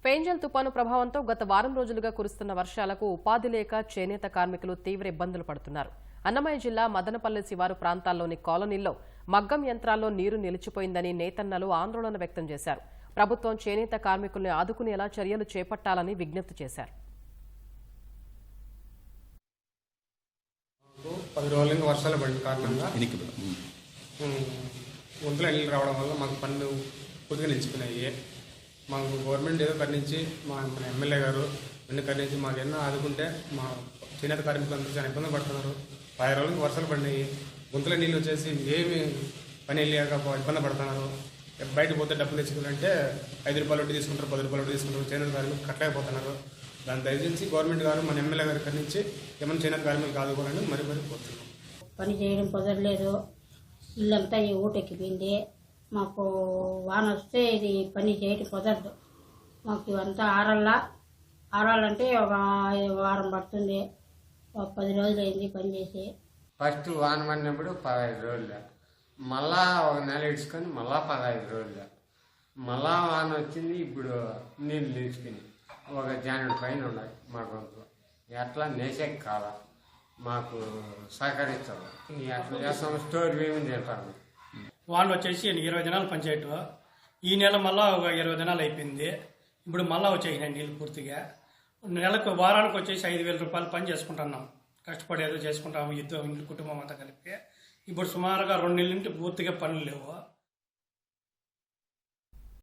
పేంజల్ తుపాను ప్రభావంతో గత వారం రోజులుగా కురుస్తున్న వర్షాలకు ఉపాధి లేక చేనేత కార్మికులు తీవ్ర ఇబ్బందులు పడుతున్నారు. అన్నమయ్య జిల్లా మదనపల్లె శివారు ప్రాంతాల్లోని కాలనీల్లో మగ్గం యంత్రాల్లో నీరు నిలిచిపోయిందని నేతన్నలు ఆందోళన వ్యక్తం చేశారు. ప్రభుత్వం చేనేత కార్మికుల్ని ఆదుకునేలా చర్యలు చేపట్టాలని విజ్ఞప్తి చేశారు. 10 రోజులుగా వర్షాలు పడిన కారణంగా వంతుల నీళ్ళు రావడం వల్ల మాకు పనులు కొద్దిగా నిలిచిపోయినాయి. మాకు గవర్నమెంట్ ఏదో కర్ణించి మన ఎమ్మెల్యే గారు అన్ని కర్ణించి మాకు ఎన్నో ఆదుకుంటే మా చేనేత కార్మికులందరూ చాలా ఇబ్బంది పడుతున్నారు. 10 రోజులకి వర్షాలు పడినాయి. గుంతల నీళ్ళు వచ్చేసి ఏమి పని వెళ్ళాక ఇబ్బంది పడుతున్నారు. బయట పోతే డబ్బులు తెచ్చుకోవాలంటే 5 రూపాయలు వడ్డీ తీసుకుంటారు, 10 రూపాయలు వడ్డీ తీసుకుంటారు. చేనేత కార్మికులు కట్టలేకపోతున్నారు. దాన్ని దయచేసి గవర్నమెంట్ గారు మన ఎమ్మెల్యే గారి కర్ణించి ఏమైనా చేనేత కార్మికులు ఆదుకోవాలని మరి కోరుతున్నాం. పని చేయడం కుదరలేదు. ఇల్లంతా ఈ ఊటెక్కిపోయింది. మాకు వాన వస్తే ఇది పని చేయడం కుదరదు. మాకు ఇవంతా ఆరాలంటే ఒక వారం పడుతుంది. ఒక 10 రోజులు అయింది పని చేసి. ఫస్ట్ వాన పడినప్పుడు 15 రోజులు, మళ్ళా ఒక నెల ఇడ్చుకొని మళ్ళా 15 రోజులు, మళ్ళా వాన వచ్చింది. ఇప్పుడు నీళ్ళు తీసుకుని ఒక జానెడు పైన ఉన్నాయి మా గొంతులో. ఎట్లా నేసేకి కాదా మాకు సహకరిస్తాము. ఎట్లా చేస్తాము, స్టోర్ ఏమి తింటాము. వాన వచ్చేసి 20 దినాలు పనిచేయటం. ఈ నెల మళ్ళా ఒక 20 దినాలు అయిపోయింది. ఇప్పుడు మళ్ళా వచ్చేసినాయి నీళ్ళు పూర్తిగా. నెలకు వారానికి వచ్చేసి 5,000 రూపాయలు పని చేసుకుంటున్నాం. కష్టపడేదో చేసుకుంటాము, కుటుంబం అంతా కలిపి. ఇప్పుడు సుమారుగా 2 నెలల నుండి పూర్తిగా పనులు లేవు.